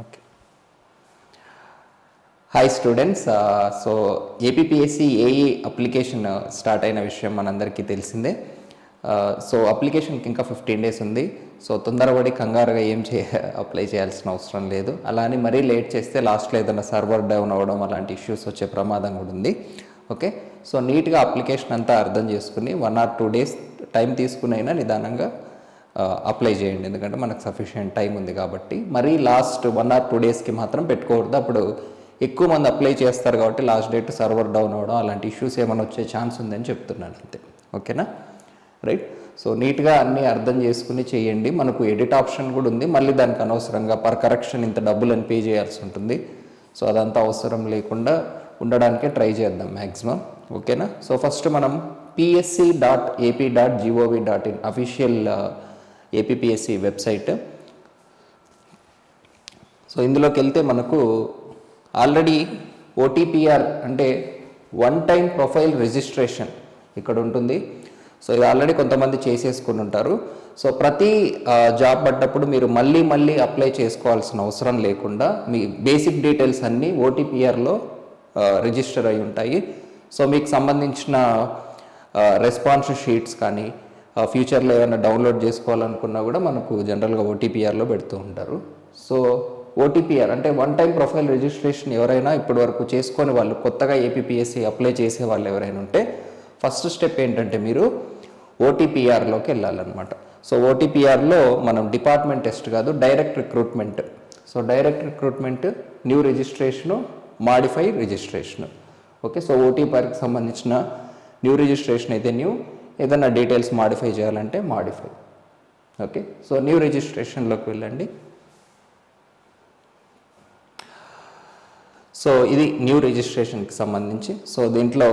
Okay. Hi students. So APPSC AE application start అయిన విషయం మనందరికీ తెలిసిందే. సో అప్లికేషన్కి ఇంకా 15 days ఉంది. సో తొందరపడి కంగారుగా అప్లై చేయాల్సిన అవసరం లేదు. అలా అని మరీ లేట్ చేస్తే లాస్ట్లో ఏదైనా సర్వర్ డౌన్ అవ్వడం అలాంటి ఇష్యూస్ వచ్చే ప్రమాదం కూడా ఉంది. ఓకే. సో నీట్గా అప్లికేషన్ అంతా అర్థం చేసుకుని 1 or 2 days టైం తీసుకునైనా నిదానంగా అప్లై చేయండి. ఎందుకంటే మనకు సఫిషియెంట్ టైం ఉంది కాబట్టి. మరీ లాస్ట్ 1 or 2 daysకి మాత్రం పెట్టుకోకూడదు. అప్పుడు ఎక్కువ మంది అప్లై చేస్తారు కాబట్టి లాస్ట్ డేట్ సర్వర్ డౌన్ అవ్వడం అలాంటి ఇష్యూస్ ఏమైనా వచ్చే ఛాన్స్ ఉందని చెప్తున్నాను అంతే. ఓకేనా? రైట్. సో నీట్గా అన్నీ అర్థం చేసుకుని చేయండి. మనకు ఎడిట్ ఆప్షన్ కూడా ఉంది. మళ్ళీ దానికి అనవసరంగా పర్ కరెక్షన్ ఇంత డబ్బులని పే చేయాల్సి ఉంటుంది. సో అదంతా అవసరం లేకుండా ఉండడానికే ట్రై చేద్దాం మ్యాక్సిమం. ఓకేనా? సో ఫస్ట్ మనం psc.ap.gov.in official APPSC website. So ఇందులోకి వెళ్తే మనకు ఆల్రెడీ ఓటీపీఆర్ అంటే వన్ టైం ప్రొఫైల్ రిజిస్ట్రేషన్ ఇక్కడ ఉంటుంది. సో ఇది ఆల్రెడీ కొంతమంది చేసేసుకుని ఉంటారు. సో ప్రతి జాబ్ పడ్డప్పుడు మీరు మళ్ళీ అప్లై చేసుకోవాల్సిన అవసరం లేకుండా మీ బేసిక్ డీటెయిల్స్ అన్నీ ఓటీపీఆర్లో రిజిస్టర్ అయి ఉంటాయి. సో మీకు సంబంధించిన రెస్పాన్స్ షీట్స్ కానీ ఫ్యూచర్లో ఏమైనా డౌన్లోడ్ చేసుకోవాలనుకున్నా కూడా మనకు జనరల్గా ఓటీపీఆర్లో పెడుతూ ఉంటారు. సో ఓటీపీఆర్ అంటే వన్ టైం ప్రొఫైల్ రిజిస్ట్రేషన్ ఎవరైనా ఇప్పటి వరకు చేసుకొని వాళ్ళు కొత్తగా ఏపీపీఎస్సీ అప్లై చేసే వాళ్ళు ఎవరైనా ఉంటే ఫస్ట్ స్టెప్ ఏంటంటే మీరు ఓటీపీఆర్లోకి వెళ్ళాలన్నమాట. సో ఓటీపీఆర్లో మనం డిపార్ట్మెంట్ టెస్ట్ కాదు, direct recruitment. So direct recruitment, new registration, modify registration. Okay. So ఓటీపీఆర్కి సంబంధించిన న్యూ రిజిస్ట్రేషన్ అయితే న్యూ, ఏదైనా డీటెయిల్స్ మాడిఫై చేయాలంటే మాడిఫై. ఓకే. సో న్యూ రిజిస్ట్రేషన్లోకి వెళ్ళండి. సో ఇది న్యూ రిజిస్ట్రేషన్కి సంబంధించి. సో దీంట్లో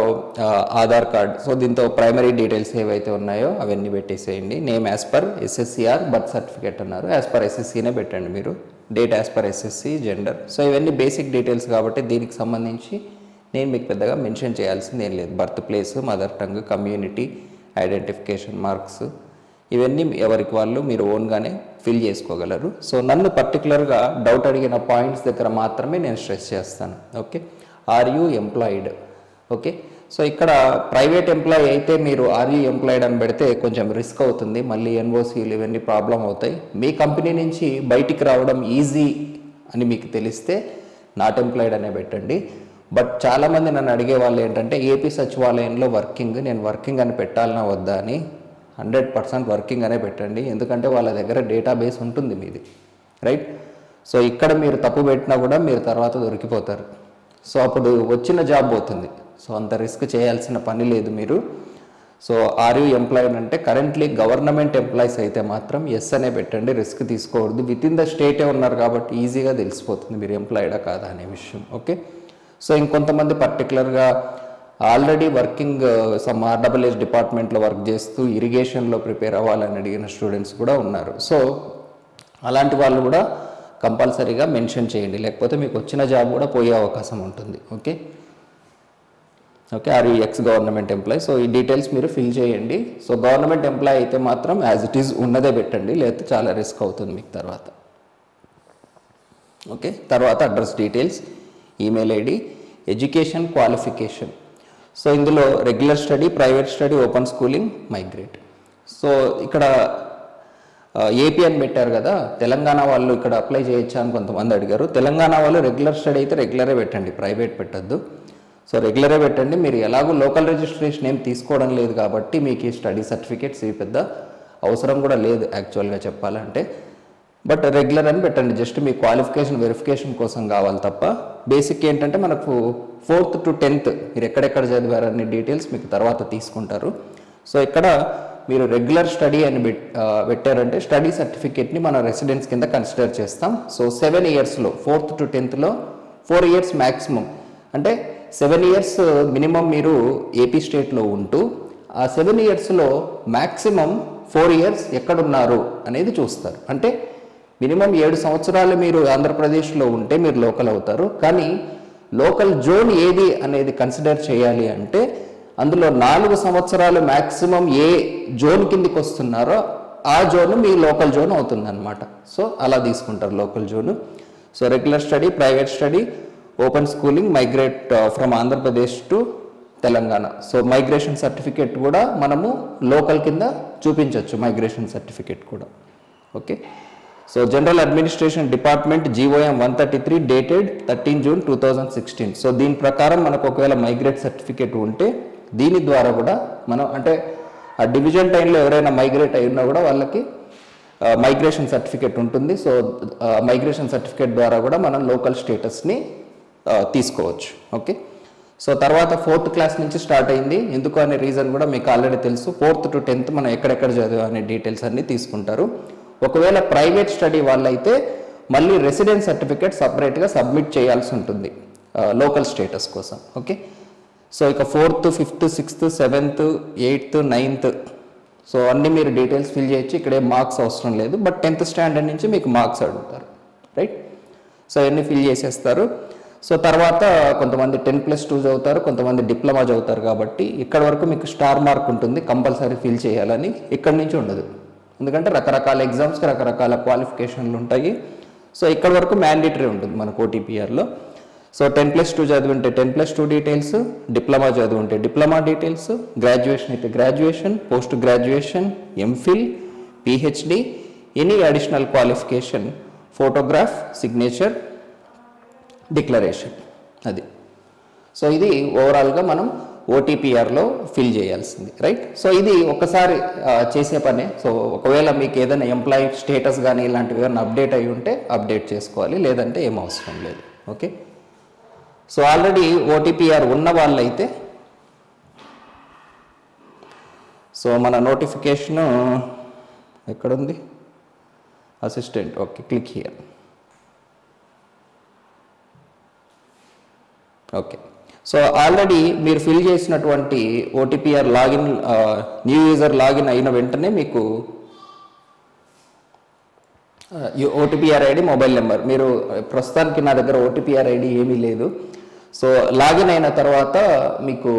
ఆధార్ కార్డ్, సో దీంతో ప్రైమరీ డీటెయిల్స్ ఏవైతే ఉన్నాయో అవన్నీ పెట్టేసేయండి. Name as per SSC or, birth certificate అన్నారు, యాజ్ పర్ ఎస్ఎస్సీనే పెట్టండి మీరు. Date as per SSC, gender. So ఇవన్నీ బేసిక్ డీటెయిల్స్ కాబట్టి దీనికి సంబంధించి నేను మీకు పెద్దగా మెన్షన్ చేయాల్సింది ఏం లేదు. Birth place, mother tongue, community, identification marks ఇవన్నీ ఎవరికి వాళ్ళు మీరు ఓన్గానే ఫిల్ చేసుకోగలరు. సో నన్ను పర్టికులర్గా డౌట్ అడిగిన పాయింట్స్ దగ్గర మాత్రమే నేను స్ట్రెస్ చేస్తాను. Okay. Are you employed? Okay. So ఇక్కడ ప్రైవేట్ ఎంప్లాయీ అయితే మీరు ఆర్ యూ ఎంప్లాయిడ్ అని పెడితే కొంచెం రిస్క్ అవుతుంది. మళ్ళీ ఎన్ఓసీలు ఇవన్నీ ప్రాబ్లం అవుతాయి. మీ కంపెనీ నుంచి బయటికి రావడం ఈజీ అని మీకు తెలిస్తే నాట్ ఎంప్లాయిడ్ అనే పెట్టండి. బట్ చాలామంది నన్ను అడిగే వాళ్ళు ఏంటంటే ఏపీ సచివాలయంలో వర్కింగ్, నేను వర్కింగ్ అని పెట్టాలన్నా వద్దా అని. 100% వర్కింగ్ అనే పెట్టండి. ఎందుకంటే వాళ్ళ దగ్గర డేటాబేస్ ఉంటుంది మీది. రైట్. సో ఇక్కడ మీరు తప్పు పెట్టినా కూడా మీరు తర్వాత దొరికిపోతారు. సో అప్పుడు వచ్చిన జాబ్ పోతుంది. సో అంత రిస్క్ చేయాల్సిన పని లేదు మీరు. సో ఆర్ యూ ఎంప్లాయిడ్ అంటే కరెంట్లీ గవర్నమెంట్ ఎంప్లాయీస్ అయితే మాత్రం ఎస్ అనే పెట్టండి. రిస్క్ తీసుకోకూడదు. విత్ ఇన్ ద స్టేటే ఉన్నారు కాబట్టి ఈజీగా తెలిసిపోతుంది మీరు ఎంప్లాయిడా కాదా అనే విషయం. ఓకే. సో ఇంకొంతమంది పర్టికులర్గా ఆల్రెడీ వర్కింగ్ సమ్ ఆర్డబ్ల్యూఎస్ డిపార్ట్మెంట్లో వర్క్ చేస్తూ ఇరిగేషన్లో ప్రిపేర్ అవ్వాలని అడిగిన స్టూడెంట్స్ కూడా ఉన్నారు. సో అలాంటి వాళ్ళు కూడా కంపల్సరీగా మెన్షన్ చేయండి, లేకపోతే మీకు వచ్చిన జాబ్ కూడా పోయే అవకాశం ఉంటుంది. Okay. Okay. Are you ex government employee? So ఈ డీటెయిల్స్ మీరు ఫిల్ చేయండి. సో గవర్నమెంట్ ఎంప్లాయీ అయితే మాత్రం యాజ్ ఇట్ ఈజ్ ఉన్నదే పెట్టండి, లేకపోతే చాలా రిస్క్ అవుతుంది మీకు తర్వాత. ఓకే. తర్వాత address details, email ID, education qualification. So ఇందులో regular study, private study, open schooling, migrate. So ఇక్కడ ఏపీ అని పెట్టారు కదా, తెలంగాణ వాళ్ళు ఇక్కడ అప్లై చేయొచ్చా అని కొంతమంది అడిగారు. తెలంగాణ వాళ్ళు రెగ్యులర్ స్టడీ అయితే రెగ్యులరే పెట్టండి, ప్రైవేట్ పెట్టద్దు. సో రెగ్యులరే పెట్టండి. మీరు ఎలాగో లోకల్ రిజిస్ట్రేషన్ ఏం తీసుకోవడం లేదు కాబట్టి మీకు ఈ స్టడీ సర్టిఫికేట్స్ ఈ పెద్ద అవసరం కూడా లేదు యాక్చువల్గా చెప్పాలంటే. బట్ రెగ్యులర్ అని పెట్టండి. జస్ట్ మీ క్వాలిఫికేషన్ వెరిఫికేషన్ కోసం కావాలి తప్ప బేసిక్ ఏంటంటే మనకు 4th to 10th మీరు ఎక్కడెక్కడ చదివారనే డీటెయిల్స్ మీకు తర్వాత తీసుకుంటారు. సో ఇక్కడ మీరు రెగ్యులర్ స్టడీ అని పెట్టారంటే స్టడీ సర్టిఫికేట్ని మన రెసిడెన్స్ కింద కన్సిడర్ చేస్తాం. So 7 yearsలో 4th to 10thలో 4 years maximum, అంటే 7 years మినిమం మీరు ఏపీ స్టేట్లో ఉంటూ ఆ 7 yearsలో మ్యాక్సిమం 4 years ఎక్కడున్నారు అనేది చూస్తారు. అంటే మినిమం 7 సంవత్సరాలు మీరు ఆంధ్రప్రదేశ్లో ఉంటే మీరు లోకల్ అవుతారు. కానీ లోకల్ జోన్ ఏది అనేది కన్సిడర్ చేయాలి అంటే అందులో 4 సంవత్సరాలు మ్యాక్సిమం ఏ జోన్ కిందికి వస్తున్నారో ఆ జోన్ మీ లోకల్ జోన్ అవుతుందన్నమాట. సో అలా తీసుకుంటారు local zone. So regular study, private study, open schooling, migrate from Andhra Pradesh to Telangana. So migration certificate కూడా మనము లోకల్ కింద చూపించవచ్చు, మైగ్రేషన్ సర్టిఫికేట్ కూడా. Okay, so general administration department GOM 133 dated 13 June 2016. So దీని ప్రకారం మనకు ఒకవేళ మైగ్రేట్ సర్టిఫికేట్ ఉంటే దీని ద్వారా కూడా మనం అంటే ఆ డివిజన్ టైంలో ఎవరైనా మైగ్రేట్ అయి ఉన్నా కూడా వాళ్ళకి మైగ్రేషన్ సర్టిఫికేట్ ఉంటుంది. సో మైగ్రేషన్ సర్టిఫికేట్ ద్వారా కూడా మనం లోకల్ స్టేటస్ని తీసుకోవచ్చు. ఓకే, సో తర్వాత 4th క్లాస్ నుంచి స్టార్ట్ అయింది. ఎందుకు అనే రీజన్ కూడా మీకు ఆల్రెడీ తెలుసు. 4th to 10th మనం ఎక్కడెక్కడ చదివా అనే డీటెయిల్స్ అన్ని తీసుకుంటారు. ఒకవేళ ప్రైవేట్ స్టడీ వాళ్ళైతే మళ్ళీ రెసిడెన్స్ సర్టిఫికేట్ సపరేట్గా సబ్మిట్ చేయాల్సి ఉంటుంది లోకల్ స్టేటస్ కోసం. ఓకే, సో ఇక 4th, 5th, 6th, 7th, 8th, 9th so అన్నీ మీరు డీటెయిల్స్ ఫిల్ చేయొచ్చు. ఇక్కడే మార్క్స్ అవసరం లేదు, బట్ 10th స్టాండర్డ్ నుంచి మీకు మార్క్స్ అడుగుతారు, రైట్? సో అవన్నీ ఫిల్ చేసేస్తారు. సో తర్వాత కొంతమంది 10+2 చదువుతారు, కొంతమంది డిప్లొమా చదువుతారు. కాబట్టి ఇక్కడ వరకు మీకు స్టార్ మార్క్ ఉంటుంది, కంపల్సరీ ఫిల్ చేయాలని. ఇక్కడి నుంచి ఉండదు, ఎందుకంటే రకరకాల ఎగ్జామ్స్కి రకరకాల క్వాలిఫికేషన్లు ఉంటాయి. సో ఇక్కడ వరకు మ్యాండేటరీ ఉంటుంది మనకు OTPRలో. సో 10+2 చదివింటే 10+2 డీటెయిల్స్, డిప్లొమా చదివింటే డిప్లొమా డీటెయిల్స్, గ్రాడ్యుయేషన్ అయితే graduation, post graduation, MPhil, PhD, any additional qualification, photograph, signature, declaration. అది. సో ఇది ఓవరాల్గా మనం OTPRలో ఫిల్ చేయాల్సింది, రైట్? సో ఇది ఒకసారి చేసే పనే. సో ఒకవేళ మీకు ఏదైనా ఎంప్లాయీ స్టేటస్ కానీ ఇలాంటివి ఏమైనా అప్డేట్ అయ్యి ఉంటే అప్డేట్ చేసుకోవాలి, లేదంటే ఏం అవసరం లేదు. ఓకే, సో ఆల్రెడీ OTPR ఉన్న వాళ్ళైతే సో మన నోటిఫికేషను ఎక్కడుంది? Assistant. Okay, click here. Okay, so already మీరు ఫిల్ చేసినటువంటి OTPR login, new user login అయిన వెంటనే మీకు OTPR ID, మొబైల్ నెంబర్. మీరు ప్రస్తుతానికి నా దగ్గర OTPR ID ఏమీ లేదు. సో లాగిన్ అయిన తర్వాత మీకు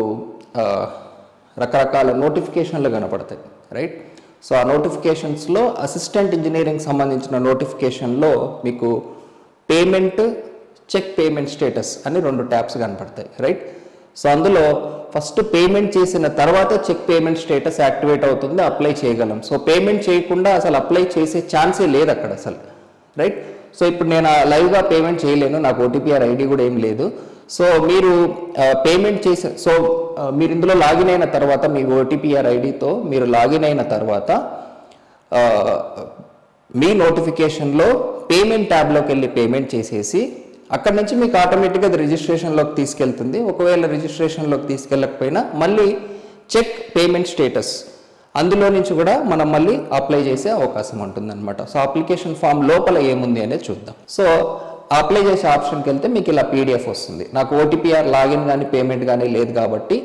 రకరకాల నోటిఫికేషన్లు కనపడతాయి, రైట్? సో ఆ నోటిఫికేషన్స్లో అసిస్టెంట్ ఇంజనీరింగ్ సంబంధించిన నోటిఫికేషన్లో మీకు పేమెంట్, చెక్ పేమెంట్ స్టేటస్ అని 2 ట్యాబ్స్ కనపడతాయి, రైట్? సో అందులో ఫస్ట్ పేమెంట్ చేసిన తర్వాత చెక్ పేమెంట్ స్టేటస్ యాక్టివేట్ అవుతుంది, అప్లై చేయగలం. సో పేమెంట్ చేయకుండా అసలు అప్లై చేసే ఛాన్సే లేదు అక్కడ అసలు, రైట్? సో ఇప్పుడు నేను లైవ్గా పేమెంట్ చేయలేను, నాకు OTPR ID కూడా ఏం లేదు. సో మీరు పేమెంట్ చేసే మీరు ఇందులో లాగిన్ అయిన తర్వాత మీ OTPR IDతో మీరు లాగిన్ అయిన తర్వాత మీ నోటిఫికేషన్లో పేమెంట్ ట్యాబ్లోకి వెళ్ళి పేమెంట్ చేసేసి అక్కడ నుంచి మీకు ఆటోమేటిక్గా అది రిజిస్ట్రేషన్లోకి తీసుకెళ్తుంది. ఒకవేళ రిజిస్ట్రేషన్లోకి తీసుకెళ్ళకపోయినా మళ్ళీ చెక్ పేమెంట్ స్టేటస్ అందులో నుంచి కూడా మనం మళ్ళీ అప్లై చేసే అవకాశం ఉంటుంది అనమాట. సో అప్లికేషన్ ఫామ్ లోపల ఏముంది అనేది చూద్దాం. సో అప్లై చేసే ఆప్షన్కి వెళ్తే మీకు ఇలా PDF వస్తుంది. నాకు OTPR లాగిన్ కానీ పేమెంట్ కానీ లేదు కాబట్టి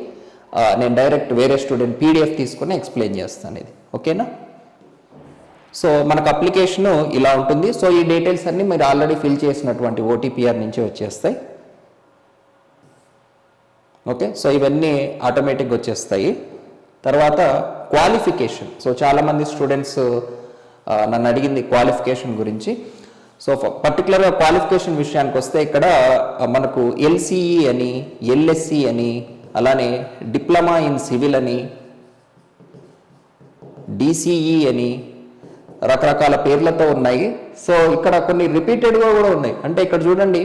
నేను డైరెక్ట్ వేరే స్టూడెంట్ PDF తీసుకొని ఎక్స్ప్లెయిన్ చేస్తాను ఇది, ఓకేనా? సో మనకు అప్లికేషను ఇలా ఉంటుంది. సో ఈ డీటెయిల్స్ అన్ని మీరు ఆల్రెడీ ఫిల్ చేసినటువంటి OTPR నుంచి వచ్చేస్తాయి. ఓకే, సో ఇవన్నీ ఆటోమేటిక్గా వచ్చేస్తాయి. తర్వాత క్వాలిఫికేషన్. సో చాలామంది స్టూడెంట్స్ నన్ను అడిగింది క్వాలిఫికేషన్ గురించి. సో పర్టికులర్గా క్వాలిఫికేషన్ విషయానికి వస్తే ఇక్కడ మనకు LCE అని, LSC అని, అలానే డిప్లొమా ఇన్ సివిల్ అని, DCE అని రకరకాల పేర్లతో ఉన్నాయి. సో ఇక్కడ కొన్ని రిపీటెడ్గా కూడా ఉన్నాయి. అంటే ఇక్కడ చూడండి,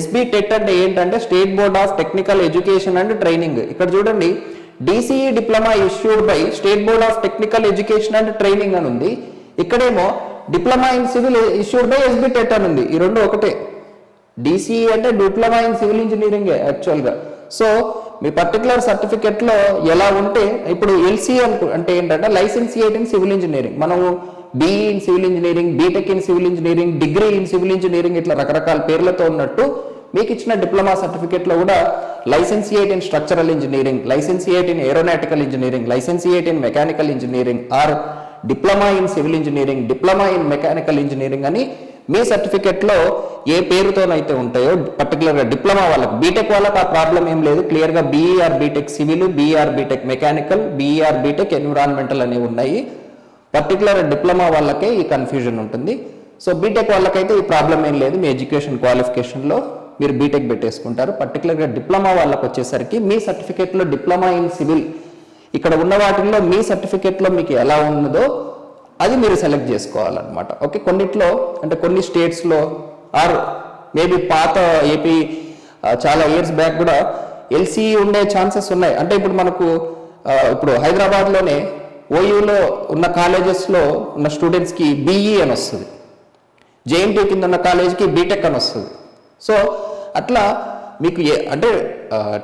SB టెట్ అంటే ఏంటంటే state board of technical education and training. ఇక్కడ చూడండి, DCE diploma issued by state board of technical education and training అని ఉంది. ఇక్కడేమో diploma in civil issued by SB టెట్ అని ఉంది. ఈ రెండు ఒకటే. DCE అంటే డిప్లొమా ఇన్ సివిల్ ఇంజనీరింగ్ యాక్చువల్గా. సో మీ పర్టికులర్ సర్టిఫికెట్లో ఎలా ఉంటే, ఇప్పుడు LCE అంటే ఏంటంటే లైసెన్సియేట్ ఇన్ సివిల్ ఇంజనీరింగ్. మనము BE in civil engineering, BTech in civil engineering, degree in civil engineering ఇట్లా రకరకాల పేర్లతో ఉన్నట్టు మీకు ఇచ్చిన డిప్లొమా సర్టిఫికేట్లో కూడా licentiate in structural engineering, licentiate in aeronautical engineering, licentiate in mechanical engineering or diploma in civil engineering, diploma in mechanical engineering అని మీ సర్టిఫికెట్లో ఏ పేరుతోనైతే ఉంటాయో పర్టికులర్గా డిప్లొమా వాళ్ళకి, బీటెక్ వాళ్ళకి ఆ ప్రాబ్లం ఏం లేదు. క్లియర్గా BER BTech civil, BER BTech mechanical, BER BTech environmental అనేవి ఉన్నాయి. పర్టికులర్ డిప్లొమా వాళ్ళకే ఈ కన్ఫ్యూజన్ ఉంటుంది. సో బీటెక్ వాళ్ళకైతే ఈ ప్రాబ్లం ఏం లేదు, మీ ఎడ్యుకేషన్ క్వాలిఫికేషన్లో మీరు బీటెక్ పెట్టేసుకుంటారు. పర్టికులర్గా డిప్లొమా వాళ్ళకి వచ్చేసరికి మీ సర్టిఫికేట్లో డిప్లొమా ఇన్ సివిల్ ఇక్కడ ఉన్న వాటిల్లో మీ సర్టిఫికేట్లో మీకు ఎలా ఉన్నదో అది మీరు సెలెక్ట్ చేసుకోవాలన్నమాట. ఓకే, కొన్నిట్లో అంటే కొన్ని స్టేట్స్లో ఆర్ మేబీ పాత ఏపీ చాలా ఇయర్స్ బ్యాక్ కూడా ఎల్సీ ఉండే ఛాన్సెస్ ఉన్నాయి. అంటే ఇప్పుడు మనకు ఇప్పుడు హైదరాబాద్లోనే ఓయూలో ఉన్న కాలేజెస్లో ఉన్న స్టూడెంట్స్కి బీఈ అని వస్తుంది, జేఎన్టీ కింద ఉన్న కాలేజ్కి బీటెక్ అని వస్తుంది. సో అట్లా మీకు అంటే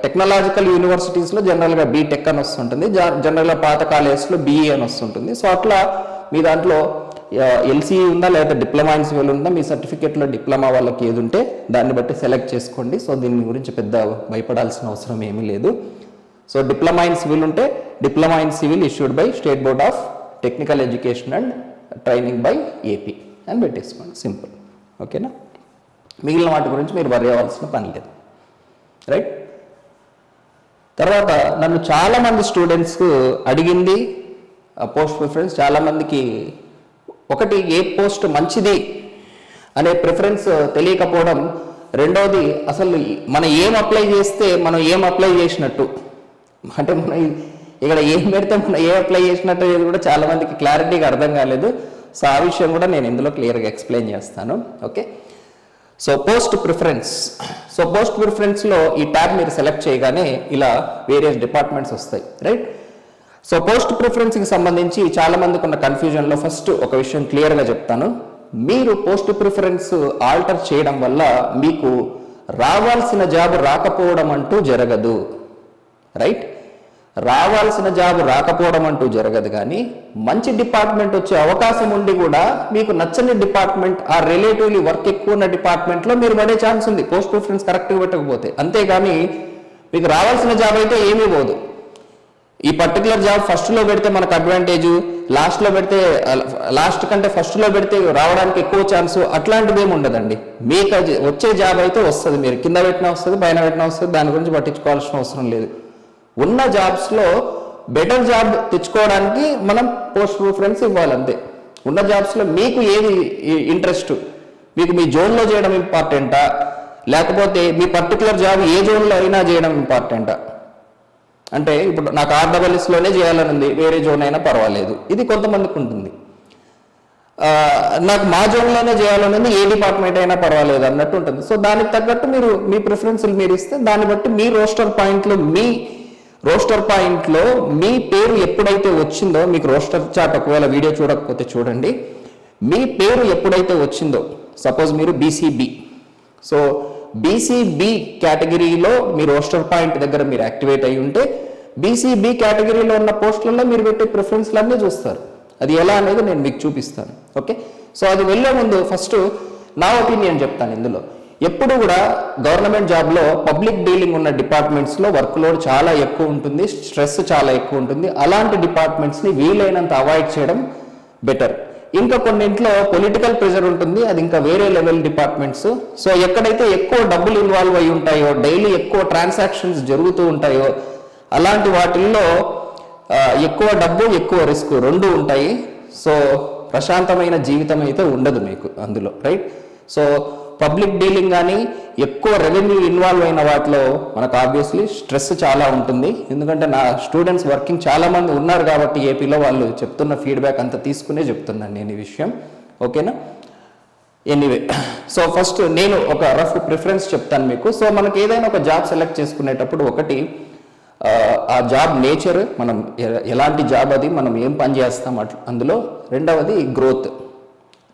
టెక్నాలజికల్ యూనివర్సిటీస్లో జనరల్గా బీటెక్ అని వస్తుంటుంది, జనరల్గా పాత కాలేజెస్లో బీఈ అని వస్తుంటుంది. సో అట్లా మీ దాంట్లో ఎల్సీఈ ఉందా లేదా డిప్లొమా ఇన్ సివిల్ ఉందా, మీ సర్టిఫికేట్లో డిప్లొమా వాళ్ళకి ఏది ఉంటే దాన్ని బట్టి సెలెక్ట్ చేసుకోండి. సో దీని గురించి పెద్ద భయపడాల్సిన అవసరం ఏమీ లేదు. సో డిప్లొమా ఇన్ సివిల్ ఉంటే diploma in civil issued by state board of technical education and training by AP అని పెట్టేసుకోండి, సింపుల్. ఓకేనా, మిగిలిన వాటి గురించి మీరు వరి అవ్వాల్సిన పని లేదు. రైట్, తర్వాత నన్ను చాలామంది స్టూడెంట్స్ అడిగింది పోస్ట్ ప్రిఫరెన్స్. చాలామందికి ఒకటి ఏ పోస్ట్ మంచిది అనే ప్రిఫరెన్స్ తెలియకపోవడం, రెండోది అసలు మనం ఏం అప్లై చేస్తే మనం ఏం అప్లై చేసినట్టు, అంటే మనం ఇక్కడ ఏం పెడితే మనం ఏ అప్లై చేసినట్టు అనేది కూడా చాలామందికి క్లారిటీగా అర్థం కాలేదు. సో ఆ విషయం కూడా నేను ఇందులో క్లియర్గా ఎక్స్ప్లెయిన్ చేస్తాను. Okay, so post preference. So post ప్రిఫరెన్స్లో ఈ ట్యాబ్ మీరు సెలెక్ట్ చేయగానే ఇలా వేరియస్ డిపార్ట్మెంట్స్ వస్తాయి. రైట్, సో పోస్ట్ ప్రిఫరెన్స్కి సంబంధించి చాలామందికి ఉన్న కన్ఫ్యూజన్లో ఫస్ట్ ఒక విషయం క్లియర్గా చెప్తాను. మీరు పోస్ట్ ప్రిఫరెన్స్ ఆల్టర్ చేయడం వల్ల మీకు రావాల్సిన జాబ్ రాకపోవడం అంటూ జరగదు. రైట్, రావాల్సిన జాబ్ రాకపోవడం అంటూ జరగదు, కానీ మంచి డిపార్ట్మెంట్ వచ్చే అవకాశం ఉండి కూడా మీకు నచ్చని డిపార్ట్మెంట్ ఆ రిలేటివ్లీ వర్క్ ఎక్కువ ఉన్న డిపార్ట్మెంట్లో మీరు పడే ఛాన్స్ ఉంది పోస్ట్ ప్రిఫరెన్స్ కరెక్ట్గా పెట్టకపోతే. అంతేగాని మీకు రావాల్సిన జాబ్ అయితే ఏమీ పోదు. ఈ పర్టికులర్ జాబ్ ఫస్ట్లో పెడితే మనకు అడ్వాంటేజ్, లాస్ట్లో పెడితే లాస్ట్ కంటే ఫస్ట్లో పెడితే రావడానికి ఎక్కువ ఛాన్స్, అట్లాంటిది ఏమి ఉండదండి. మీకు వచ్చే జాబ్ అయితే వస్తుంది, మీరు కింద పెట్టినా వస్తుంది, పైన పెట్టినా వస్తుంది, దాని గురించి పట్టించుకోవాల్సిన అవసరం లేదు. ఉన్న జాబ్స్లో బెటర్ జాబ్ తెచ్చుకోవడానికి మనం పోస్ట్ ప్రిఫరెన్స్ ఇవ్వాలంతే. ఉన్న జాబ్స్లో మీకు ఏది ఇంట్రెస్ట్, మీకు మీ జోన్లో చేయడం ఇంపార్టెంటా, లేకపోతే మీ పర్టికులర్ జాబ్ ఏ జోన్లో అయినా చేయడం ఇంపార్టెంటా? అంటే ఇప్పుడు నాకు ఆర్డబ్ల్యూఎస్లోనే చేయాలని ఉంది, వేరే జోన్ అయినా పర్వాలేదు, ఇది కొంతమందికి ఉంటుంది. నాకు మా జోన్లోనే చేయాలని ఉంది, ఏ డిపార్ట్మెంట్ అయినా పర్వాలేదు అన్నట్టు ఉంటుంది. సో దానికి తగ్గట్టు మీరు మీ ప్రిఫరెన్స్లు మీరు ఇస్తే దాన్ని బట్టి మీ రోస్టర్ పాయింట్లో మీ పేరు ఎప్పుడైతే వచ్చిందో, మీకు రోస్టర్ చార్ట్ ఒకవేళ వీడియో చూడకపోతే చూడండి, మీ పేరు ఎప్పుడైతే వచ్చిందో, సపోజ్ మీరు బీసీబీ, సో బీసీబీ కేటగిరీలో మీ రోస్టర్ పాయింట్ దగ్గర మీరు యాక్టివేట్ అయి ఉంటే బీసీబీ కేటగిరీలో ఉన్న పోస్టులలో మీరు పెట్టే ప్రిఫరెన్స్లన్నీ చూస్తారు. అది ఎలా అనేది నేను మీకు చూపిస్తాను. ఓకే, సో అది వెళ్ళే ముందు ఫస్ట్ నా ఒపీనియన్ చెప్తాను. ఇందులో ఎప్పుడు కూడా గవర్నమెంట్ జాబ్లో పబ్లిక్ డీలింగ్ ఉన్న డిపార్ట్మెంట్స్లో వర్క్ లోడ్ చాలా ఎక్కువ ఉంటుంది, స్ట్రెస్ చాలా ఎక్కువ ఉంటుంది. అలాంటి డిపార్ట్మెంట్స్ని వీలైనంత అవాయిడ్ చేయడం బెటర్. ఇంకా కొన్నింట్లో పొలిటికల్ ప్రెషర్ ఉంటుంది, అది ఇంకా వేరే లెవెల్ డిపార్ట్మెంట్స్. సో ఎక్కడైతే ఎక్కువ డబ్బులు ఇన్వాల్వ్ అయి ఉంటాయో, డైలీ ఎక్కువ ట్రాన్సాక్షన్స్ జరుగుతూ ఉంటాయో, అలాంటి వాటిల్లో ఎక్కువ డబ్బు ఎక్కువ రిస్క్ రెండు ఉంటాయి. సో ప్రశాంతమైన జీవితం అయితే ఉండదు మీకు అందులో. రైట్, సో పబ్లిక్ డీలింగ్ కానీ ఎక్కువ రెవెన్యూ ఇన్వాల్వ్ అయిన వాటిలో మనకు ఆబ్వియస్లీ స్ట్రెస్ చాలా ఉంటుంది. ఎందుకంటే నా స్టూడెంట్స్ వర్కింగ్ చాలామంది ఉన్నారు కాబట్టి ఏపీలో, వాళ్ళు చెప్తున్న ఫీడ్బ్యాక్ అంతా తీసుకునే చెప్తున్నాను నేను ఈ విషయం. ఓకేనా, ఎనీవే, సో ఫస్ట్ నేను ఒక రఫ్ ప్రిఫరెన్స్ చెప్తాను మీకు. సో మనకి ఏదైనా ఒక జాబ్ సెలెక్ట్ చేసుకునేటప్పుడు ఒకటి ఆ జాబ్ నేచర్, మనం ఎలాంటి జాబ్ అది, మనం ఏం పని చేస్తాం అందులో. రెండవది గ్రోత్.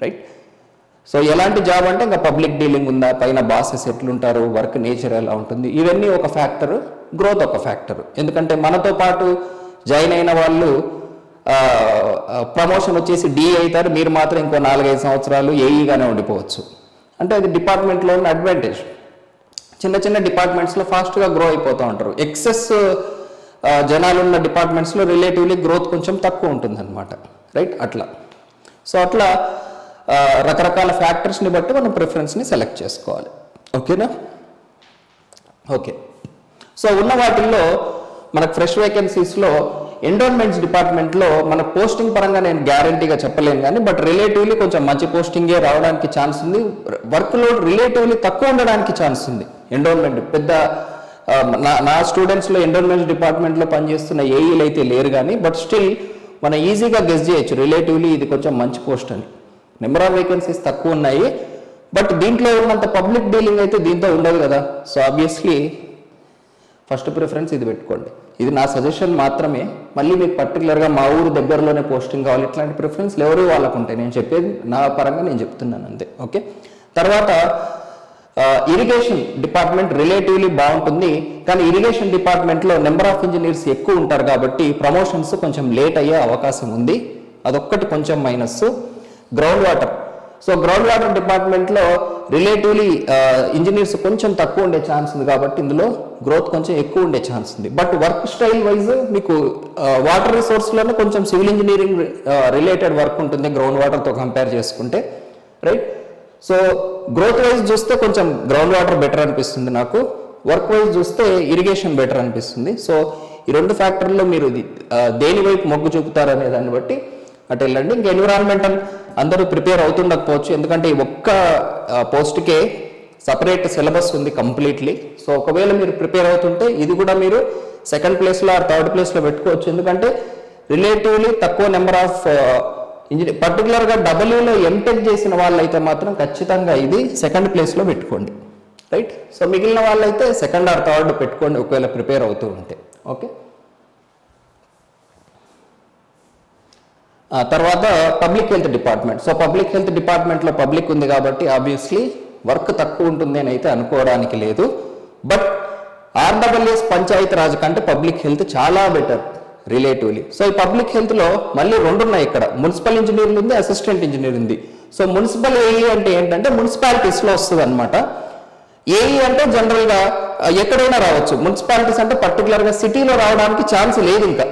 రైట్, సో ఎలాంటి జాబ్ అంటే ఇంకా పబ్లిక్ డీలింగ్ ఉందా, పైన బాసెస్ ఎట్లుంటారు, వర్క్ నేచర్ ఎలా ఉంటుంది, ఇవన్నీ ఒక ఫ్యాక్టర్, గ్రోత్ ఒక ఫ్యాక్టర్. ఎందుకంటే మనతో పాటు జాయిన్ అయిన వాళ్ళు ప్రమోషన్ వచ్చేసి డిఏ అవుతారు, మీరు మాత్రం ఇంకో 4-5 సంవత్సరాలు ఏఈగానే ఉండిపోవచ్చు. అంటే అది డిపార్ట్మెంట్లో ఉన్న అడ్వాంటేజ్. చిన్న చిన్న డిపార్ట్మెంట్స్లో ఫాస్ట్గా గ్రో అయిపోతూ ఉంటారు. ఎక్సెస్ జనాలు ఉన్న డిపార్ట్మెంట్స్లో రిలేటివ్లీ గ్రోత్ కొంచెం తక్కువ ఉంటుంది అనమాట. రైట్, అట్లా. సో అట్లా రకరకాల ఫ్యాక్టర్స్ని బట్టి మనం ప్రిఫరెన్స్ని సెలెక్ట్ చేసుకోవాలి. ఓకేనా, ఓకే. సో ఉన్న వాటిల్లో మనకు ఫ్రెష్ వేకెన్సీస్లో ఎండోన్మెంట్స్ డిపార్ట్మెంట్లో మన పోస్టింగ్ పరంగా నేను గ్యారంటీగా చెప్పలేను కానీ బట్ రిలేటివ్లీ కొంచెం మంచి పోస్టింగే రావడానికి ఛాన్స్ ఉంది, వర్క్ లోడ్ రిలేటివ్లీ తక్కువ ఉండడానికి ఛాన్స్ ఉంది. ఎండోన్మెంట్ పెద్ద నా స్టూడెంట్స్లో ఎండోన్మెంట్స్ డిపార్ట్మెంట్లో పనిచేస్తున్న ఏఈలు అయితే లేరు కానీ బట్ స్టిల్ మనం ఈజీగా గెస్ చేయొచ్చు రిలేటివ్లీ ఇది కొంచెం మంచి పోస్ట్ అని. నెంబర్ ఆఫ్ వేకెన్సీస్ తక్కువ ఉన్నాయి బట్ దీంట్లో ఉన్నంత పబ్లిక్ డీలింగ్ అయితే దీంతో ఉండదు కదా. సో ఆబ్వియస్లీ ఫస్ట్ ప్రిఫరెన్స్ ఇది పెట్టుకోండి. ఇది నా సజెషన్ మాత్రమే. మళ్ళీ మీకు పర్టికులర్గా మా ఊరు దగ్గరలోనే పోస్టింగ్ కావాలి ఇట్లాంటి ప్రిఫరెన్స్లు ఎవరు వాళ్ళకు ఉంటాయి. నేను చెప్పేది నా పరంగా నేను చెప్తున్నాను అంతే. ఓకే, తర్వాత ఇరిగేషన్ డిపార్ట్మెంట్ రిలేటివ్లీ బాగుంటుంది కానీ ఇరిగేషన్ డిపార్ట్మెంట్లో నెంబర్ ఆఫ్ ఇంజనీర్స్ ఎక్కువ ఉంటారు కాబట్టి ప్రమోషన్స్ కొంచెం లేట్ అయ్యే అవకాశం ఉంది, అదొక్కటి కొంచెం minus. Ground water, so ground water డిపార్ట్మెంట్లో రిలేటివ్లీ ఇంజనీర్స్ కొంచెం తక్కువ ఉండే ఛాన్స్ ఉంది కాబట్టి ఇందులో గ్రోత్ కొంచెం ఎక్కువ ఉండే ఛాన్స్ ఉంది. బట్ వర్క్ స్టైల్ వైజ్ మీకు వాటర్ రిసోర్స్లోనే కొంచెం సివిల్ ఇంజనీరింగ్ రిలేటెడ్ వర్క్ ఉంటుంది గ్రౌండ్ వాటర్తో కంపేర్ చేసుకుంటే, రైట్. సో గ్రోత్ వైజ్ చూస్తే కొంచెం గ్రౌండ్ వాటర్ బెటర్ అనిపిస్తుంది నాకు, వర్క్ వైజ్ చూస్తే ఇరిగేషన్ బెటర్ అనిపిస్తుంది. సో ఈ రెండు ఫ్యాక్టర్లో మీరు దేని వైపు మొగ్గు చూపుతారనే దాన్ని బట్టి అటు వెళ్ళండి. ఇంకా ఎన్విరాన్మెంటల్ అందరూ ప్రిపేర్ అవుతుండకపోవచ్చు ఎందుకంటే ఈ ఒక్క పోస్ట్కే సపరేట్ సిలబస్ ఉంది కంప్లీట్లీ. సో ఒకవేళ మీరు ప్రిపేర్ అవుతుంటే ఇది కూడా మీరు సెకండ్ ప్లేస్లో ఆర్ థర్డ్ ప్లేస్లో పెట్టుకోవచ్చు ఎందుకంటే రిలేటివ్లీ తక్కువ నెంబర్ ఆఫ్ ఇంజనీర్ పర్టికులర్గా డబ్ల్యూలో ఎంటెక్ చేసిన వాళ్ళైతే మాత్రం ఖచ్చితంగా ఇది సెకండ్ ప్లేస్లో పెట్టుకోండి, రైట్. సో మిగిలిన వాళ్ళైతే సెకండ్ ఆర్ థర్డ్ పెట్టుకోండి ఒకవేళ ప్రిపేర్ అవుతూ ఉంటే. ఓకే, తర్వాత public health department. So public health డిపార్ట్మెంట్లో పబ్లిక్ ఉంది కాబట్టి ఆబ్వియస్లీ వర్క్ తక్కువ ఉంటుంది అని అయితే అనుకోవడానికి లేదు. బట్ ఆర్డబ్ల్యూఎస్ పంచాయతీ రాజ్ కంటే పబ్లిక్ హెల్త్ చాలా బెటర్ రిలేటివ్లీ. సో ఈ పబ్లిక్ హెల్త్లో మళ్ళీ రెండు ఉన్నాయి ఇక్కడ, మున్సిపల్ ఇంజనీరింగ్ ఉంది, అసిస్టెంట్ ఇంజనీర్ ఉంది. సో మున్సిపల్ ఏఈ అంటే ఏంటంటే మున్సిపాలిటీస్లో వస్తుంది అనమాట. ఏఈ అంటే జనరల్గా ఎక్కడైనా రావచ్చు, మున్సిపాలిటీస్ అంటే పర్టికులర్గా సిటీలో రావడానికి ఛాన్స్ లేదు. ఇంకా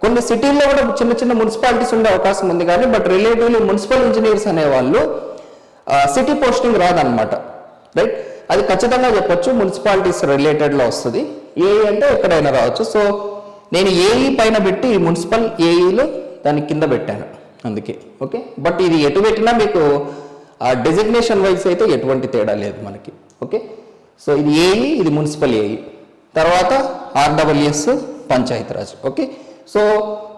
కొన్ని సిటీల్లో కూడా చిన్న చిన్న మున్సిపాలిటీస్ ఉండే అవకాశం ఉంది కానీ బట్ రిలేటివ్లీ మున్సిపల్ ఇంజనీర్స్ అనేవాళ్ళు సిటీ పోస్టింగ్ రాదనమాట, రైట్. అది ఖచ్చితంగా చెప్పొచ్చు మున్సిపాలిటీస్ రిలేటెడ్లో వస్తుంది. ఏఈ అంటే ఎక్కడైనా రావచ్చు. సో నేను ఏఈ పైన పెట్టి మున్సిపల్ ఏఈలో దాని కింద పెట్టాను అందుకే. ఓకే, బట్ ఇది ఎటు పెట్టినా మీకు ఆ డెసిగ్నేషన్ వైజ్ అయితే ఎటువంటి తేడా లేదు మనకి. ఓకే, సో ఇది ఏఈ, ఇది మున్సిపల్ ఏఈ, తర్వాత ఆర్డబ్ల్యూఎస్ పంచాయతీరాజ్. ఓకే, సో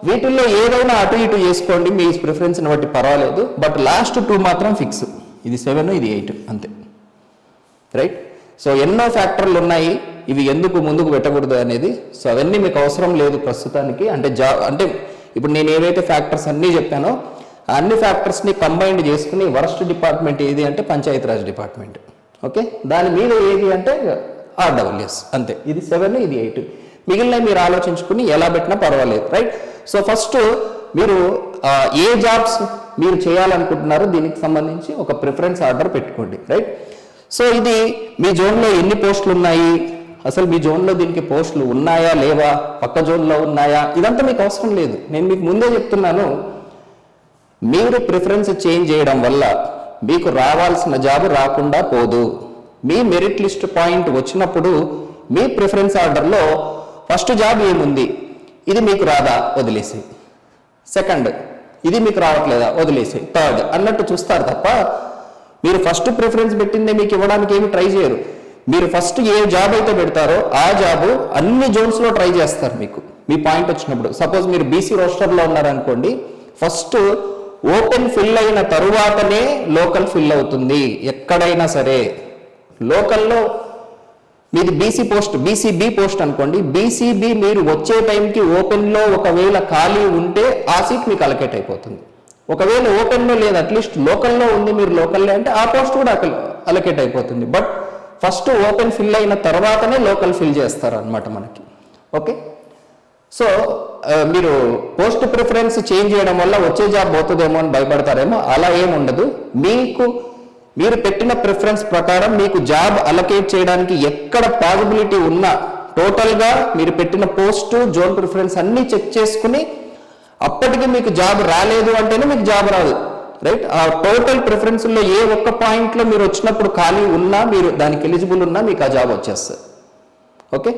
వీటిల్లో ఏదైనా అటు ఇటు చేసుకోండి మీ ప్రిఫరెన్స్ని బట్టి పర్వాలేదు. బట్ లాస్ట్ 2 మాత్రం ఫిక్స్, ఇది 7 ఇది 8 అంతే, రైట్. సో ఎన్నో ఫ్యాక్టర్లు ఉన్నాయి, ఇవి ఎందుకు ముందుకు పెట్టకూడదు అనేది. సో అవన్నీ మీకు అవసరం లేదు ప్రస్తుతానికి. అంటే ఇప్పుడు నేను ఏవైతే ఫ్యాక్టర్స్ అన్నీ చెప్పానో అన్ని ఫ్యాక్టర్స్ని కంబైన్డ్ చేసుకుని వరస్ట్ డిపార్ట్మెంట్ ఏది అంటే పంచాయతీరాజ్ డిపార్ట్మెంట్. ఓకే, దాని మీద ఏది అంటే ఆర్డబ్ల్యూఎస్ అంతే. ఇది 7 ఇది 8, మిగిలిన మీరు ఆలోచించుకుని ఎలా పెట్టినా పర్వాలేదు, రైట్. సో ఫస్ట్ మీరు ఏ జాబ్స్ మీరు చేయాలనుకుంటున్నారో దీనికి సంబంధించి ఒక ప్రిఫరెన్స్ ఆర్డర్ పెట్టుకోండి, రైట్. సో ఇది మీ జోన్లో ఎన్ని పోస్టులు ఉన్నాయి, అసలు మీ జోన్లో దీనికి పోస్టులు ఉన్నాయా లేవా, పక్క జోన్లో ఉన్నాయా, ఇదంతా మీకు అవసరం లేదు. నేను మీకు ముందే చెప్తున్నాను, మీరు ప్రిఫరెన్స్ చేంజ్ చేయడం వల్ల మీకు రావాల్సిన జాబ్ రాకుండా పోదు. మీ మెరిట్ లిస్ట్ పాయింట్ వచ్చినప్పుడు మీ ప్రిఫరెన్స్ ఆర్డర్లో ఫస్ట్ జాబ్ ఏముంది, ఇది మీకు రాదా వదిలేసి, సెకండ్ ఇది మీకు రావట్లేదా వదిలేసి, థర్డ్ అన్నట్టు చూస్తారు తప్ప మీరు ఫస్ట్ ప్రిఫరెన్స్ పెట్టిందే మీకు ఇవ్వడానికి ఏమి ట్రై చేయరు. మీరు ఫస్ట్ ఏ జాబ్ అయితే పెడతారో ఆ జాబు అన్ని జోన్స్లో ట్రై చేస్తారు. మీకు మీ పాయింట్ వచ్చినప్పుడు సపోజ్ మీరు బీసీ రోస్టర్లో ఉన్నారనుకోండి, ఫస్ట్ ఓపెన్ ఫిల్ అయిన తరువాతనే లోకల్ ఫిల్ అవుతుంది. ఎక్కడైనా సరే లోకల్లో మీది బీసీ పోస్ట్, బీసీబీ పోస్ట్ అనుకోండి, బీసీబీ మీరు వచ్చే టైంకి ఓపెన్లో ఒకవేళ ఖాళీ ఉంటే ఆ సీట్ మీకు అలకేట్ అయిపోతుంది. ఒకవేళ ఓపెన్లో లేదు అట్లీస్ట్ లోకల్లో ఉంది, మీరు లోకల్లో అంటే ఆ పోస్ట్ కూడా అలకేట్ అయిపోతుంది. బట్ ఫస్ట్ ఓపెన్ ఫిల్ అయిన తర్వాతనే లోకల్ ఫిల్ చేస్తారు అనమాట మనకి. ఓకే, సో మీరు పోస్ట్ ప్రిఫరెన్స్ చేంజ్ చేయడం వల్ల వచ్చే జాబ్ పోతుందేమో అని భయపడతారేమో, అలా ఏమి ఉండదు. మీరు పెట్టిన ప్రిఫరెన్స్ ప్రకారం మీకు జాబ్ అలకేట్ చేయడానికి ఎక్కడ పాసిబిలిటీ ఉన్నా టోటల్గా మీరు పెట్టిన పోస్టు జోన్ ప్రిఫరెన్స్ అన్నీ చెక్ చేసుకుని అప్పటికి మీకు జాబ్ రాలేదు అంటేనే మీకు జాబ్ రాదు, రైట్. ఆ టోటల్ ప్రిఫరెన్స్లో ఏ ఒక్క పాయింట్లో మీరు వచ్చినప్పుడు ఖాళీ ఉన్నా, మీరు దానికి ఎలిజిబుల్ ఉన్నా మీకు ఆ జాబ్ వచ్చేస్తుంది. ఓకే,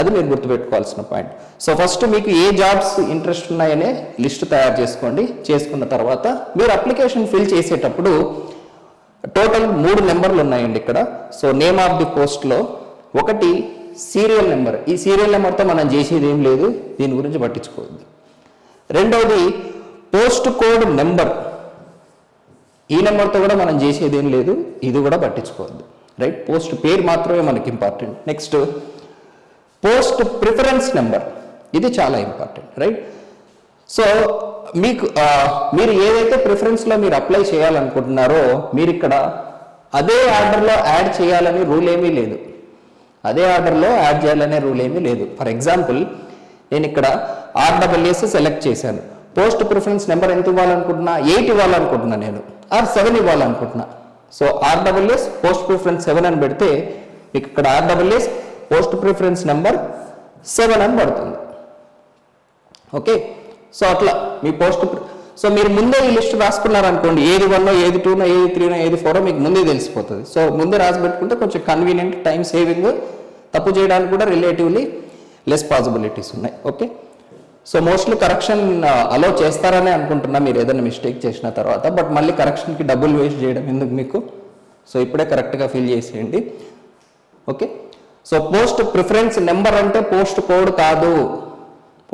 అది మీరు గుర్తుపెట్టుకోవాల్సిన పాయింట్. సో ఫస్ట్ మీకు ఏ జాబ్స్ ఇంట్రెస్ట్ ఉన్నాయనే లిస్ట్ తయారు చేసుకోండి. చేసుకున్న తర్వాత మీరు అప్లికేషన్ ఫిల్ చేసేటప్పుడు టోటల్ 3 నెంబర్లు ఉన్నాయండి ఇక్కడ. సో నేమ్ ఆఫ్ ది పోస్ట్లో ఒకటి సీరియల్ నెంబర్. ఈ సీరియల్ నెంబర్తో మనం చేసేది ఏం లేదు, దీని గురించి పట్టించుకోవద్దు. రెండవది పోస్ట్ కోడ్ నెంబర్. ఈ నెంబర్తో కూడా మనం చేసేది ఏం లేదు, ఇది కూడా పట్టించుకోవద్దు. రైట్, పోస్ట్ పేరు మాత్రమే మనకి important. Next post preference number, ఇది చాలా ఇంపార్టెంట్. రైట్, సో మీరు ఏదైతే ప్రిఫరెన్స్లో మీరు అప్లై చేయాలనుకుంటున్నారో మీరు ఇక్కడ అదే ఆర్డర్లో యాడ్ చేయాలని రూల్ ఏమీ లేదు. అదే ఆర్డర్లో యాడ్ చేయాలనే రూల్ ఏమీ లేదు. ఫర్ ఎగ్జాంపుల్ నేను ఇక్కడ RSS సెలెక్ట్ చేశాను. పోస్ట్ ప్రిఫరెన్స్ నెంబర్ ఎంత ఇవ్వాలనుకుంటున్నా, 8 ఇవ్వాలనుకుంటున్నా నేను, ఆర్ 7 ఇవ్వాలనుకుంటున్నా. సో RSS పోస్ట్ ప్రిఫరెన్స్ 7 అని పెడితే మీకు ఇక్కడ RSS పోస్ట్ ప్రిఫరెన్స్ నెంబర్ 7 అని పడుతుంది. ఓకే, సో అట్లా మీ సో మీరు ముందే ఈ లిస్ట్ రాసుకున్నారనుకోండి, ఏది 1, ఏది 2, ఏది 3, ఏది 4 మీకు ముందే తెలిసిపోతుంది. సో ముందే రాసి పెట్టుకుంటే కొంచెం కన్వీనియంట్, టైం సేవింగ్, తప్పు చేయడానికి కూడా రిలేటివ్లీ లెస్ పాసిబిలిటీస్ ఉన్నాయి. ఓకే, సో మోస్ట్లీ కరెక్షన్ అలో చేస్తారని అనుకుంటున్నా మీరు ఏదైనా మిస్టేక్ చేసిన తర్వాత. బట్ మళ్ళీ కరెక్షన్కి డబ్బులు వేస్ట్ చేయడం ఎందుకు మీకు? సో ఇప్పుడే కరెక్ట్గా ఫిల్ చేసేయండి. Okay, so post preference number అంటే పోస్ట్ కోడ్ కాదు,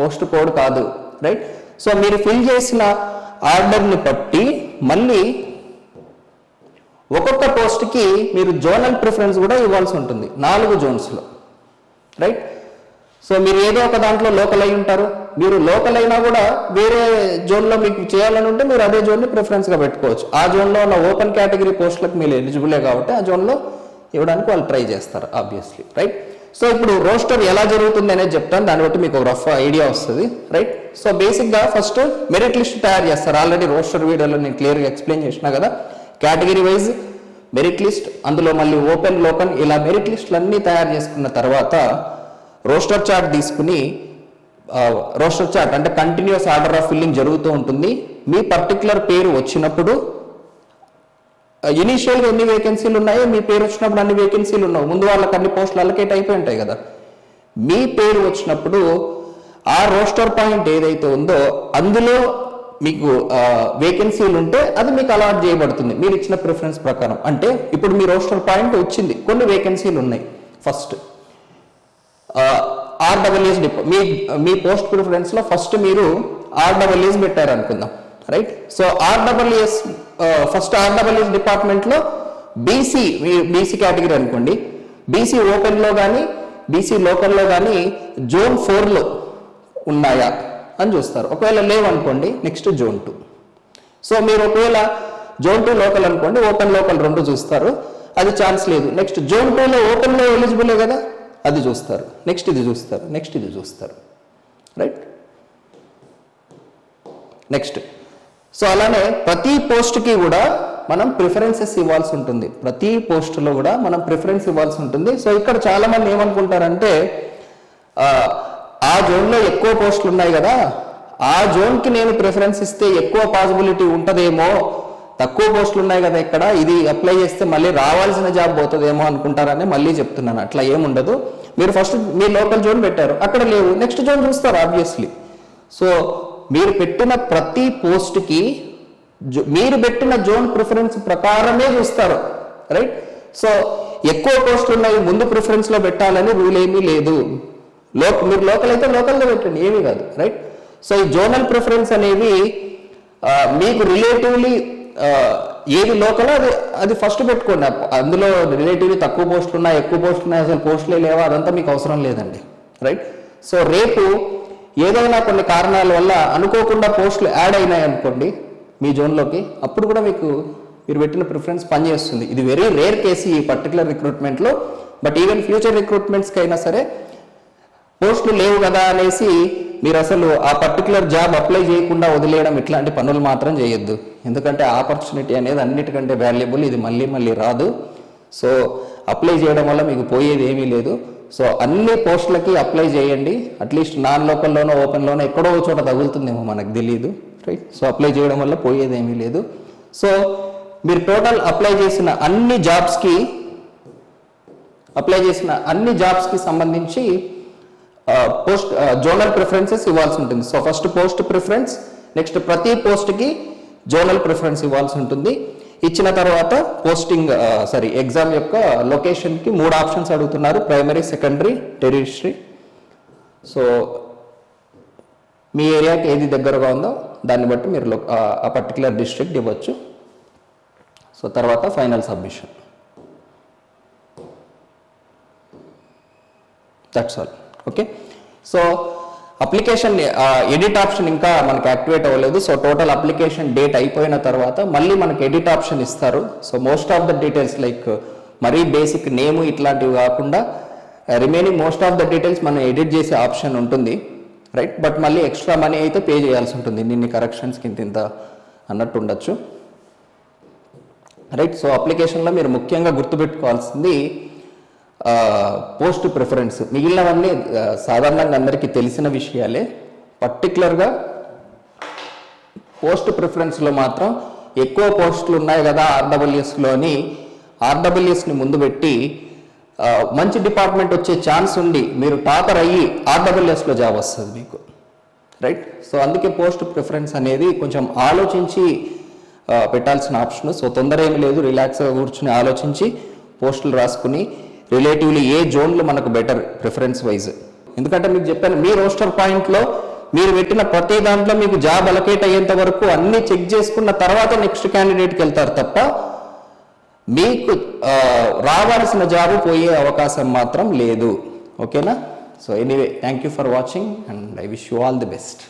పోస్ట్ కోడ్ కాదు. రైట్, సో మీరు ఫిల్ చేసిన ఆర్డర్ని బట్టి మళ్ళీ ఒక్కొక్క పోస్ట్కి మీరు జోనల్ ప్రిఫరెన్స్ కూడా ఇవ్వాల్సి ఉంటుంది 4 జోన్స్లో. రైట్, సో మీరు ఏదో ఒక దాంట్లో లోకల్ అయి ఉంటారు. మీరు లోకల్ అయినా కూడా వేరే జోన్లో మీకు చేయాలని ఉంటే మీరు అదే జోన్ని ప్రిఫరెన్స్గా పెట్టుకోవచ్చు. ఆ జోన్లో ఉన్న ఓపెన్ కేటగిరీ పోస్టులకు మీరు ఎలిజిబులే కాబట్టి ఆ జోన్లో ఇవ్వడానికి వాళ్ళు ట్రై చేస్తారు ఆబ్వియస్లీ. రైట్, సో ఇప్పుడు రోస్టర్ ఎలా జరుగుతుంది అనేది చెప్తాను, దాన్ని బట్టి మీకు రఫ్ ఐడియా వస్తుంది. రైట్, సో బేసిక్గా ఫస్ట్ మెరిట్ లిస్ట్ తయారు చేస్తారు. ఆల్రెడీ రోస్టర్ వీడియోలో నేను క్లియర్గా ఎక్స్ప్లెయిన్ చేసినా కదా. కేటగిరీ వైజ్ మెరిట్ లిస్ట్, అందులో మళ్ళీ ఓపెన్ లోకల్, ఇలా మెరిట్ లిస్టులు అన్నీ తయారు చేసుకున్న తర్వాత రోస్టర్ చార్ట్ తీసుకుని, రోస్టర్ చార్ట్ అంటే కంటిన్యూస్ ఆర్డర్ ఆఫ్ ఫిల్లింగ్ జరుగుతూ ఉంటుంది. మీ పర్టికులర్ పేరు వచ్చినప్పుడు ఇనీషియల్గా ఎన్ని వేకెన్సీలు ఉన్నాయో మీ పేరు వచ్చినప్పుడు అన్ని వేకెన్సీలు ఉన్నావు, ముందు వాళ్ళకి అన్ని పోస్టులు అలకేట్ అయిపోయి ఉంటాయి కదా. మీ పేరు వచ్చినప్పుడు ఆ రోస్టర్ పాయింట్ ఏదైతే ఉందో అందులో మీకు వేకెన్సీలు ఉంటే అది మీకు అలాట్ చేయబడుతుంది మీరు ఇచ్చిన ప్రిఫరెన్స్ ప్రకారం. అంటే ఇప్పుడు మీ రోస్టర్ పాయింట్ వచ్చింది, కొన్ని వేకెన్సీలు ఉన్నాయి. ఫస్ట్ RSS మీ పోస్ట్ ప్రిఫరెన్స్లో ఫస్ట్ మీరు RSS పెట్టారు అనుకుందాం. Right, so RSS first RSS డిపార్ట్మెంట్లో బీసీ కేటగిరీ అనుకోండి, బీసీ ఓపెన్లో కానీ బీసీ లోకల్లో కానీ జోన్ 4లో ఉన్నాయా అని చూస్తారు. ఒకవేళ లేవనుకోండి నెక్స్ట్ జోన్ 2. సో మీరు ఒకవేళ జోన్ 2 లోకల్ అనుకోండి, ఓపెన్ లోకల్ 2 చూస్తారు, అది ఛాన్స్ లేదు. నెక్స్ట్ జోన్ 2లో ఓపెన్లో ఎలిజిబులే కదా, అది చూస్తారు. నెక్స్ట్ ఇది చూస్తారు, నెక్స్ట్ ఇది చూస్తారు. రైట్, నెక్స్ట్ సో అలానే ప్రతి పోస్ట్కి కూడా మనం ప్రిఫరెన్సెస్ ఇవ్వాల్సి ఉంటుంది. ప్రతి పోస్టులో కూడా మనం ప్రిఫరెన్స్ ఇవ్వాల్సి ఉంటుంది. సో ఇక్కడ చాలా మంది ఏమనుకుంటారంటే ఆ జోన్లో ఎక్కువ పోస్టులు ఉన్నాయి కదా, ఆ జోన్కి నేను ప్రిఫరెన్స్ ఇస్తే ఎక్కువ పాసిబిలిటీ ఉంటుందేమో, తక్కువ పోస్టులు ఉన్నాయి కదా ఇక్కడ, ఇది అప్లై చేస్తే మళ్ళీ రావాల్సిన జాబ్ పోతుందేమో అనుకుంటారని మళ్ళీ చెప్తున్నాను. అట్లా ఏముండదు. మీరు ఫస్ట్ మీ లోకల్ జోన్ పెట్టారు, అక్కడ లేవు, నెక్స్ట్ జోన్ చూస్తారు ఆబ్వియస్లీ. సో మీరు పెట్టిన ప్రతి పోస్ట్కి మీరు పెట్టిన జోన్ ప్రిఫరెన్స్ ప్రకారమే చూస్తారు. రైట్, సో ఎక్కువ పోస్టులు ఉన్నాయి ముందు ప్రిఫరెన్స్లో పెట్టాలని రూల్ ఏమీ లేదు. మీరు లోకల్ అయితే లోకల్లో పెట్టండి, ఏమీ కాదు. రైట్, సో ఈ జోనల్ ప్రిఫరెన్స్ అనేవి మీకు రిలేటివ్లీ ఏది లోకల్ అది ఫస్ట్ పెట్టుకోండి. అందులో రిలేటివ్లీ తక్కువ పోస్టులు ఉన్నాయి, ఎక్కువ పోస్టులు ఉన్నాయి, అసలు పోస్టులే లేవా, అదంతా మీకు అవసరం లేదండి. రైట్, సో రేపు ఏదైనా కొన్ని కారణాల వల్ల అనుకోకుండా పోస్టులు యాడ్ అయినాయి అనుకోండి మీ జోన్లోకి, అప్పుడు కూడా మీరు పెట్టిన ప్రిఫరెన్స్ పనిచేస్తుంది. ఇది వెరీ రేర్ కేసు ఈ పర్టికులర్ రిక్రూట్మెంట్లో. బట్ ఈవెన్ ఫ్యూచర్ రిక్రూట్మెంట్స్కి అయినా సరే పోస్టులు లేవు కదా అనేసి మీరు అసలు ఆ పర్టికులర్ జాబ్ అప్లై చేయకుండా వదిలేయడం, ఇట్లాంటి పనులు మాత్రం చేయొద్దు. ఎందుకంటే ఆపర్చునిటీ అనేది అన్నిటికంటే వాల్యుబుల్, ఇది మళ్ళీ మళ్ళీ రాదు. సో అప్లై చేయడం వల్ల మీకు పోయేది ఏమీ లేదు. సో అన్ని పోస్టులకి అప్లై చేయండి. అట్లీస్ట్ నాన్ లోకల్లోనో ఓపెన్లోనో ఎక్కడో చోట తగులుతుందేమో మనకు తెలియదు. రైట్, సో అప్లై చేయడం వల్ల పోయేది ఏమీ లేదు. సో మీరు టోటల్ అప్లై చేసిన అన్ని జాబ్స్కి సంబంధించి పోస్ట్ జోనల్ ప్రిఫరెన్సెస్ ఇవ్వాల్సి ఉంటుంది. So first post preference, next ప్రతి పోస్ట్కి జోనల్ ప్రిఫరెన్స్ ఇవ్వాల్సి ఉంటుంది. ఇచ్చిన తర్వాత పోస్టింగ్ ఎగ్జామ్ యొక్క లొకేషన్కి 3 ఆప్షన్స్ అడుగుతున్నారు, ప్రైమరీ, సెకండరీ, టెరిటరీ. సో మీ ఏరియాకి ఏది దగ్గరగా ఉందో దాన్ని బట్టి మీరు ఆ పర్టికులర్ డిస్ట్రిక్ట్ ఇవ్వచ్చు. సో తర్వాత final submission. That's all. Okay, so application edit option ఇంకా మనకి యాక్టివేట్ అవ్వలేదు. సో టోటల్ అప్లికేషన్ డేట్ అయిపోయిన తర్వాత మళ్ళీ మనకి ఎడిట్ ఆప్షన్ ఇస్తారు. So most of the details like మరీ బేసిక్ నేమ్ ఇట్లాంటివి కాకుండా remaining most of the details మనం ఎడిట్ చేసే ఆప్షన్ ఉంటుంది, రైట్. బట్ మళ్ళీ ఎక్స్ట్రా మనీ అయితే పే చేయాల్సి ఉంటుంది, ఇన్ని కరెక్షన్స్కి ఇంత అన్నట్టు ఉండొచ్చు, రైట్. సో అప్లికేషన్లో మీరు ముఖ్యంగా గుర్తుపెట్టుకోవాల్సింది పోస్ట్ ప్రిఫరెన్స్. మిగిలినవన్నీ సాధారణంగా అందరికీ తెలిసిన విషయాలే. పర్టికులర్గా పోస్ట్ ప్రిఫరెన్స్లో మాత్రం ఎక్కువ పోస్టులు ఉన్నాయి కదా ఆర్డబ్ల్యూఎస్లోని, ఆర్డబ్ల్యూఎస్ని ముందు పెట్టి మంచి డిపార్ట్మెంట్ వచ్చే ఛాన్స్ ఉండి మీరు టాపర్ అయ్యి ఆర్డబ్ల్యూఎస్లో జాబ్ వస్తుంది మీకు, రైట్. సో అందుకే పోస్ట్ ప్రిఫరెన్స్ అనేది కొంచెం ఆలోచించి పెట్టాల్సిన ఆప్షన్. సో తొందర ఏమి లేదు, రిలాక్స్గా కూర్చుని ఆలోచించి పోస్టులు రాసుకుని రిలేటివ్లీ ఏ జోన్లో మనకు బెటర్ ప్రిఫరెన్స్ వైజ్. ఎందుకంటే మీకు చెప్పాను, మీ రోస్టర్ పాయింట్లో మీరు పెట్టిన ప్రతి దాంట్లో మీకు జాబ్ అలొకేట్ అయ్యేంత వరకు అన్నీ చెక్ చేసుకున్న తర్వాత నెక్స్ట్ క్యాండిడేట్కి వెళ్తారు తప్ప మీకు రావాల్సిన జాబ్ పోయే అవకాశం మాత్రం లేదు. ఓకేనా? So anyway, thank you for watching and I wish you all the best.